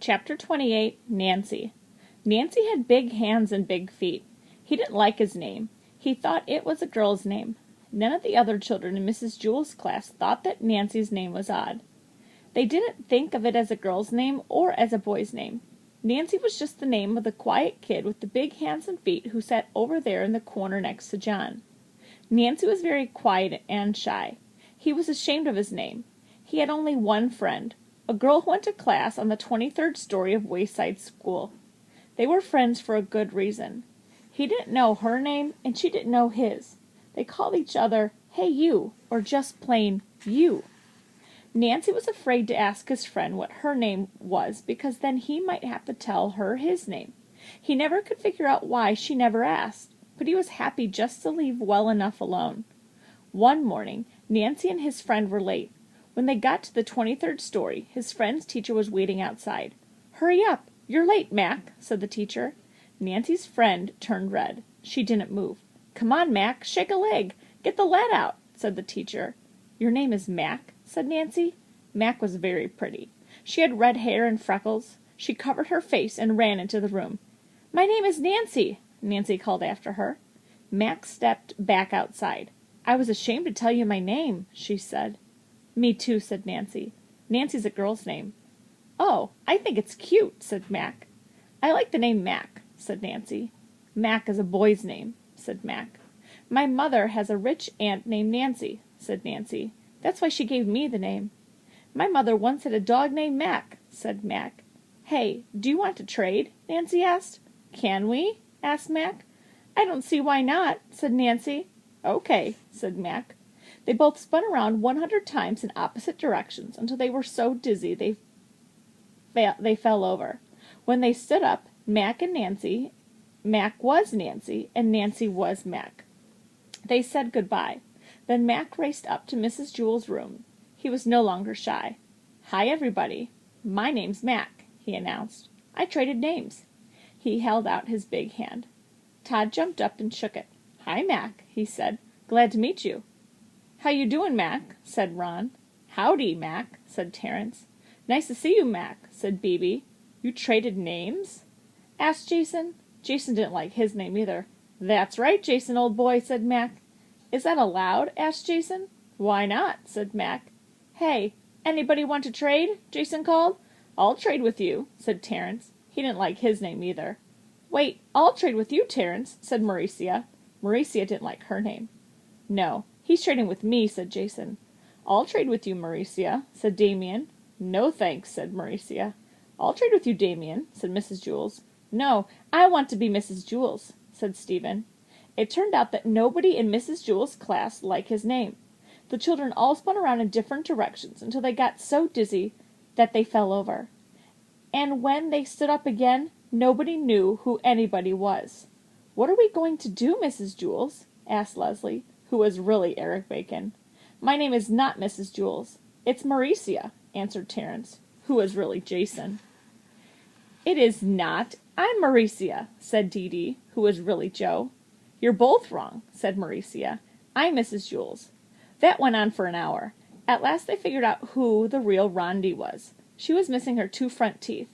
Chapter 28, Nancy. Nancy had big hands and big feet. He didn't like his name. He thought it was a girl's name. None of the other children in Mrs. Jewell's class thought that Nancy's name was odd. They didn't think of it as a girl's name or as a boy's name. Nancy was just the name of the quiet kid with the big hands and feet who sat over there in the corner next to John. Nancy was very quiet and shy. He was ashamed of his name. He had only one friend, a girl who went to class on the 23rd story of Wayside School. They were friends for a good reason. He didn't know her name, and she didn't know his. They called each other, "Hey, you," or just plain, "you." Nancy was afraid to ask his friend what her name was, because then he might have to tell her his name. He never could figure out why she never asked, but he was happy just to leave well enough alone. One morning, Nancy and his friend were late. When they got to the 23rd story, his friend's teacher was waiting outside. "Hurry up! You're late, Mac," said the teacher. Nancy's friend turned red. She didn't move. "Come on, Mac, shake a leg. Get the lead out," said the teacher. "Your name is Mac?" said Nancy. Mac was very pretty. She had red hair and freckles. She covered her face and ran into the room. "My name is Nancy," Nancy called after her. Mac stepped back outside. "I was ashamed to tell you my name," she said. "Me too," said Nancy. "Nancy's a girl's name." "Oh, I think it's cute," said Mac. "I like the name Mac," said Nancy. "Mac is a boy's name," said Mac. "My mother has a rich aunt named Nancy," said Nancy. "That's why she gave me the name." "My mother once had a dog named Mac," said Mac. "Hey, do you want to trade?" Nancy asked. "Can we?" asked Mac. "I don't see why not," said Nancy. "Okay," said Mac. They both spun around 100 times in opposite directions until they were so dizzy they fell over. When they stood up, Mac was Nancy, and Nancy was Mac. They said goodbye. Then Mac raced up to Mrs. Jewell's room. He was no longer shy. "Hi, everybody. My name's Mac," he announced. "I traded names." He held out his big hand. Todd jumped up and shook it. "Hi, Mac," he said. "Glad to meet you." "How you doing, Mac?" said Ron. "Howdy, Mac," said Terence. "Nice to see you, Mac," said Bebe. "You traded names?" asked Jason. Jason didn't like his name either. "That's right, Jason, old boy," said Mac. "Is that allowed?" asked Jason. "Why not?" said Mac. "Hey, anybody want to trade?" Jason called. "I'll trade with you," said Terence. He didn't like his name either. "Wait, I'll trade with you, Terence," said Mauricia. Mauricia didn't like her name. "No, he's trading with me," said Jason. "I'll trade with you, Mauricia," said Damien. "No, thanks," said Mauricia. "I'll trade with you, Damien," said Mrs. Jewels. "No, I want to be Mrs. Jewels," said Stephen. It turned out that nobody in Mrs. Jewell's class liked his name. The children all spun around in different directions until they got so dizzy that they fell over. And when they stood up again, nobody knew who anybody was. "What are we going to do, Mrs. Jewels?" asked Leslie, who was really Eric Bacon. "My name is not Mrs. Jewels. It's Mauricia," answered Terence, who was really Jason. "It is not. I'm Mauricia," said Dee Dee, who was really Joe. "You're both wrong," said Mauricia. "I'm Mrs. Jewels." That went on for an hour. At last they figured out who the real Rondi was. She was missing her 2 front teeth.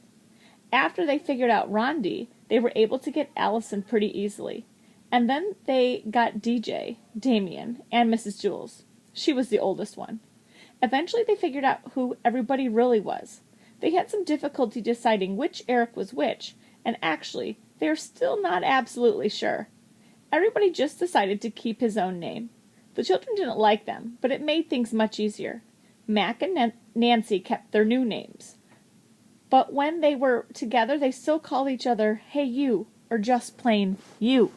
After they figured out Rondi, they were able to get Allison pretty easily. And then they got DJ, Damien, and Mrs. Jewels. She was the oldest one. Eventually they figured out who everybody really was. They had some difficulty deciding which Eric was which, and actually, they are still not absolutely sure. Everybody just decided to keep his own name. The children didn't like them, but it made things much easier. Mac and Nancy kept their new names. But when they were together, they still called each other, "Hey, you," or just plain, "you."